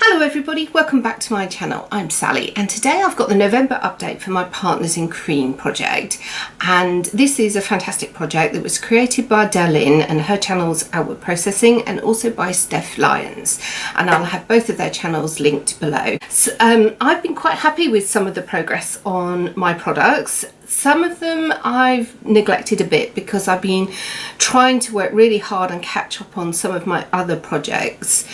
Hello everybody, welcome back to my channel. I'm Sally and today I've got the November update for my Partners in Cream project, and this is a fantastic project that was created by Darlene and her channel's Outward Processing, and also by Steph Lyons, and I'll have both of their channels linked below. So, I've been quite happy with some of the progress on my products. Some of them I've neglected a bit because I've been trying to work really hard and catch up on some of my other projects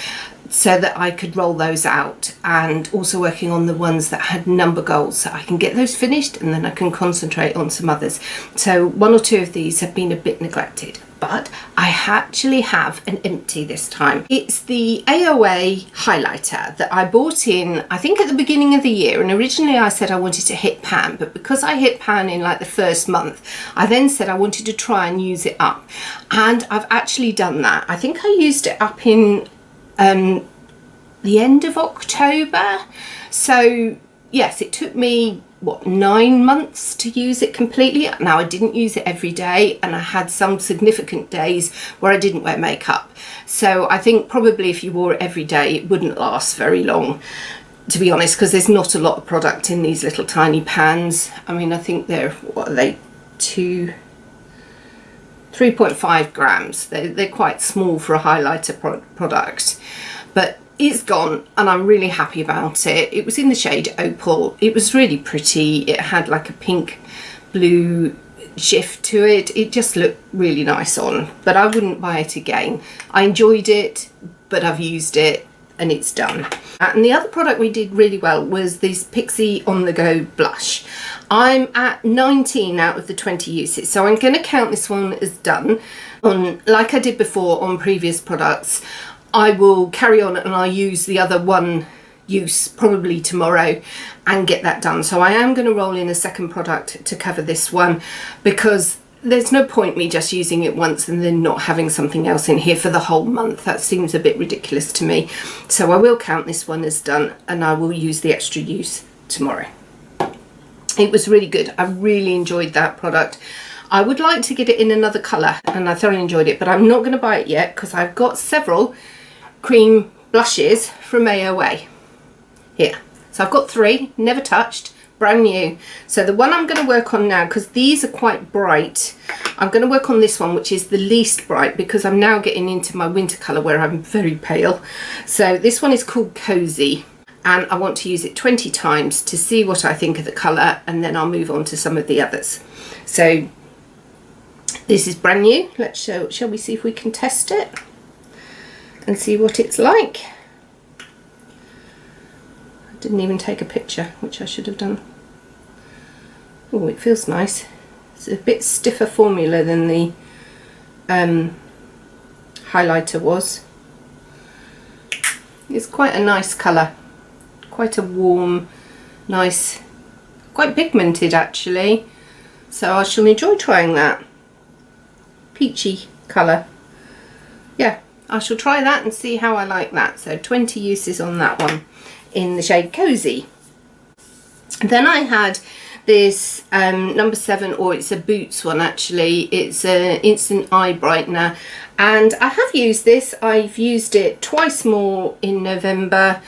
so that I could roll those out, and also working on the ones that had number goals so I can get those finished and then I can concentrate on some others. So one or two of these have been a bit neglected, but I actually have an empty this time. It's the AOA highlighter that I bought in, I think, at the beginning of the year, and originally I said I wanted to hit pan, but because I hit pan in like the first month, I then said I wanted to try and use it up, and I've actually done that. I think I used it up in the end of October, so yes, it took me 9 months to use it completely. Now, I didn't use it every day, and I had some significant days where I didn't wear makeup, so I think probably if you wore it every day it wouldn't last very long, to be honest, because there's not a lot of product in these little tiny pans. I mean, I think they're, what are they, 3.5 grams. They're quite small for a highlighter product, but it's gone and I'm really happy about it. It was in the shade Opal. It was really pretty. It had like a pink blue shift to it. It just looked really nice on, but I wouldn't buy it again. I enjoyed it, but I've used it and it's done. And the other product we did really well was this Pixi On The Go blush. I'm at 19 out of the 20 uses, so I'm going to count this one as done. Like I did before on previous products, I will carry on and I'll use the other one use probably tomorrow and get that done. So I am going to roll in a second product to cover this one, because there's no point me just using it once and then not having something else in here for the whole month. That seems a bit ridiculous to me. So I will count this one as done and I will use the extra use tomorrow. It was really good. I really enjoyed that product. I would like to get it in another colour and I thoroughly enjoyed it, but I'm not going to buy it yet because I've got several cream blushes from AOA here. So I've got 3, never touched, brand new. So the one I'm going to work on now, because these are quite bright, I'm going to work on this one, which is the least bright, because I'm now getting into my winter colour where I'm very pale. So this one is called Cozy, and I want to use it 20 times to see what I think of the colour, and then I'll move on to some of the others. So this is brand new. Shall we see if we can test it and see what it's like. I didn't even take a picture, which I should have done. Oh, it feels nice. It's a bit stiffer formula than the highlighter was. It's quite a nice colour, quite a warm, nice, quite pigmented actually, so I shall enjoy trying that. Peachy colour. Yeah, I shall try that and see how I like that. So 20 uses on that one in the shade Cozy. Then I had this number 7, or it's a Boots one actually. It's an instant eye brightener, and I have used this. I've used it twice more in November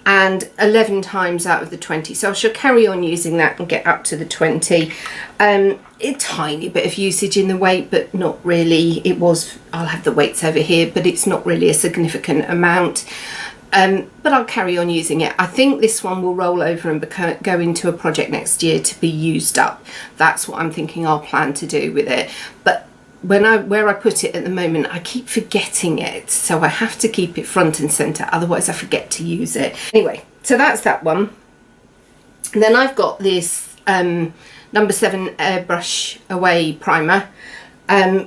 and 11 times out of the 20, so I shall carry on using that and get up to the 20. A tiny bit of usage in the weight, but not really. I'll have the weights over here, but it's not really a significant amount. But I'll carry on using it. I think this one will roll over and go into a project next year to be used up. That's what I'm thinking I'll plan to do with it. But where I put it at the moment, I keep forgetting it, so I have to keep it front and centre, otherwise I forget to use it. Anyway, so that's that one. And then I've got this number 7 Airbrush Away primer,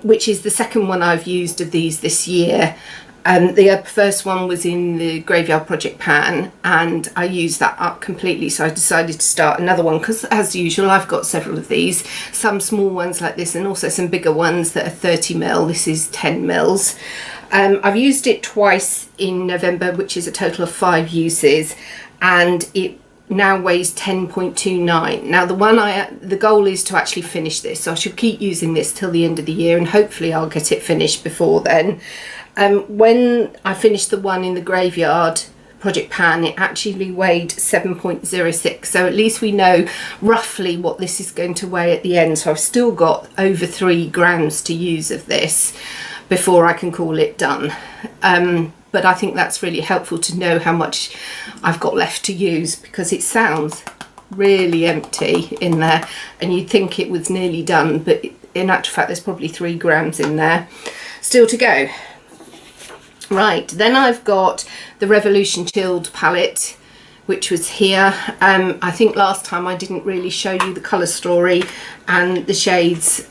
which is the second one I've used of these this year. The first one was in the Graveyard Project pan, and I used that up completely, so I decided to start another one because, as usual, I've got several of these, some small ones like this and also some bigger ones that are 30ml. This is 10ml. I've used it twice in November, which is a total of 5 uses, and it now weighs 10.29. Now the goal is to actually finish this, so I should keep using this till the end of the year, and hopefully I'll get it finished before then. When I finish the one in the Graveyard project pan, it actually weighed 7.06, so at least we know roughly what this is going to weigh at the end. So I've still got over 3 grams to use of this before I can call it done. But I think that's really helpful to know how much I've got left to use, because it sounds really empty in there and you'd think it was nearly done, but in actual fact there's probably 3 grams in there still to go. Right, then I've got the Revolution Chilled palette, which was here. I think last time I didn't really show you the colour story and the shades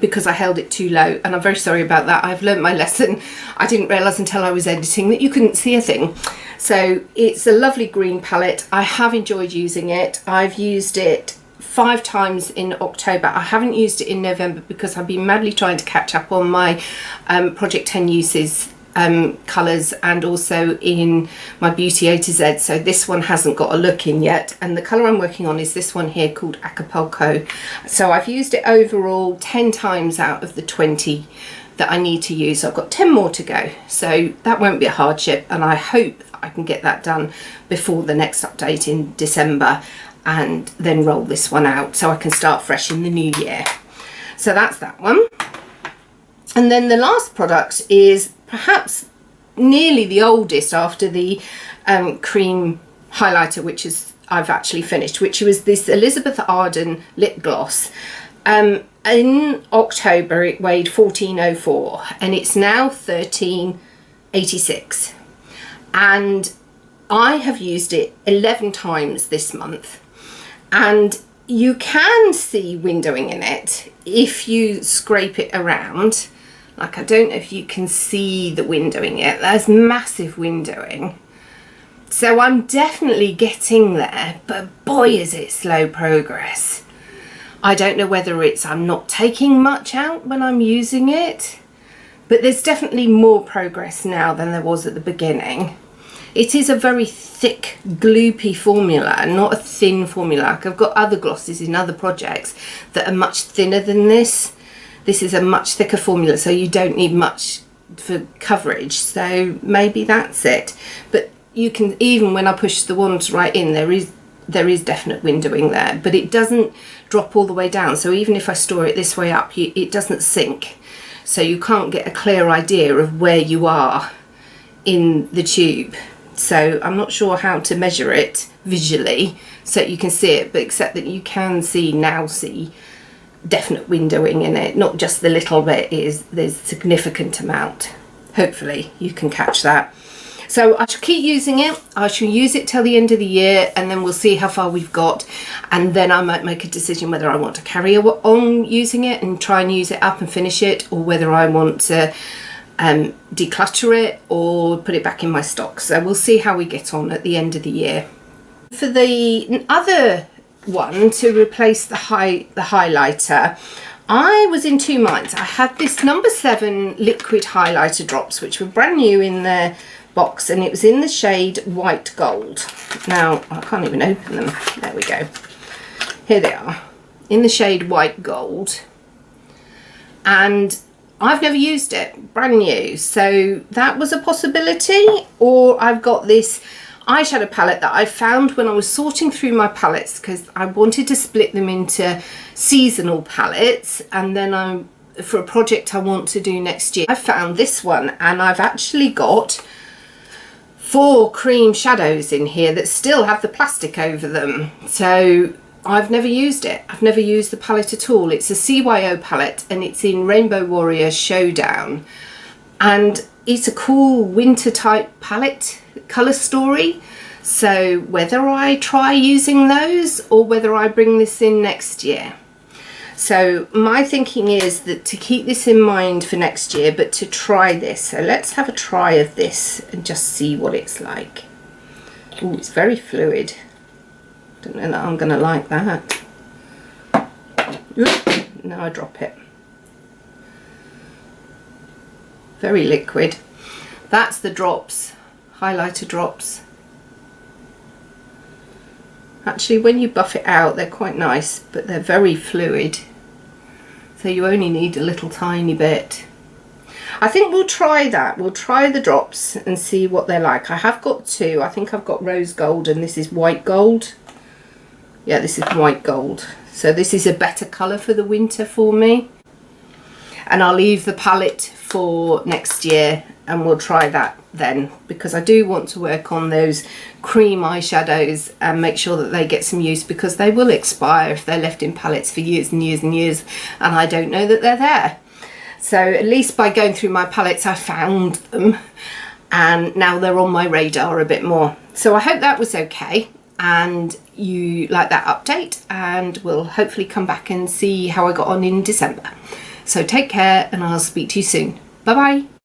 because I held it too low, and I'm very sorry about that. I've learnt my lesson. I didn't realise until I was editing that you couldn't see a thing. So it's a lovely green palette. I have enjoyed using it. I've used it 5 times in October. I haven't used it in November because I've been madly trying to catch up on my Project 10 uses colours, and also in my Beauty A to Z, so this one hasn't got a look in yet, and the colour I'm working on is this one here called Acapulco. So I've used it overall 10 times out of the 20 that I need to use. I've got 10 more to go, so that won't be a hardship, and I hope I can get that done before the next update in December, and then roll this one out so I can start fresh in the new year. So that's that one. And then the last product is perhaps nearly the oldest after the cream highlighter, which is I've actually finished, which was this Elizabeth Arden lip gloss. In October it weighed 1404 and it's now 1386, and I have used it 11 times this month, and you can see windowing in it if you scrape it around. Like, I don't know if you can see the windowing yet. There's massive windowing. So I'm definitely getting there, but boy is it slow progress. I don't know whether it's I'm not taking much out when I'm using it, but there's definitely more progress now than there was at the beginning. It is a very thick, gloopy formula, not a thin formula. Like, I've got other glosses in other projects that are much thinner than this. This is a much thicker formula, so you don't need much for coverage, so maybe that's it. But you can, even when I push the wands right in, there is definite windowing there, but it doesn't drop all the way down. So even if I store it this way up, it doesn't sink, so you can't get a clear idea of where you are in the tube. So I'm not sure how to measure it visually so you can see it, but except that you can see definite windowing in it, not just the little bit, there's significant amount. Hopefully you can catch that. So I shall keep using it. I shall use it till the end of the year, and then we'll see how far we've got, and then I might make a decision whether I want to carry on using it and try and use it up and finish it, or whether I want to declutter it or put it back in my stock. So we'll see how we get on at the end of the year. For the other one to replace the highlighter, I was in 2 minds. I had this number 7 liquid highlighter drops, which were brand new in their box, and it was in the shade White Gold. Now I can't even open them. There we go. Here they are in the shade White Gold, and I've never used it, brand new, so that was a possibility. Or I've got this eyeshadow palette that I found when I was sorting through my palettes, because I wanted to split them into seasonal palettes, and then for a project I want to do next year, I found this one, and I've actually got 4 cream shadows in here that still have the plastic over them. So I've never used it. I've never used the palette at all. It's a CYO palette, and it's in Rainbow Warrior Showdown, and it's a cool winter type palette colour story. So whether I try using those or whether I bring this in next year. So my thinking is that to keep this in mind for next year, but to try this. So let's have a try of this and just see what it's like. Oh, it's very fluid. Don't know that I'm going to like that. Oop, now I drop it. Very liquid. That's the drops, highlighter drops. Actually, when you buff it out, they're quite nice, but they're very fluid. So you only need a little tiny bit. I think we'll try that. We'll try the drops and see what they're like. I have got two. I think I've got rose gold and this is white gold. Yeah, this is white gold. So this is a better colour for the winter for me. And I'll leave the palette for next year and we'll try that then, because I do want to work on those cream eyeshadows and make sure that they get some use, because they will expire if they're left in palettes for years and years and years and I don't know that they're there. So at least by going through my palettes I found them and now they're on my radar a bit more. So I hope that was okay and you like that update, and we'll hopefully come back and see how I got on in December. So take care and I'll speak to you soon. Bye bye.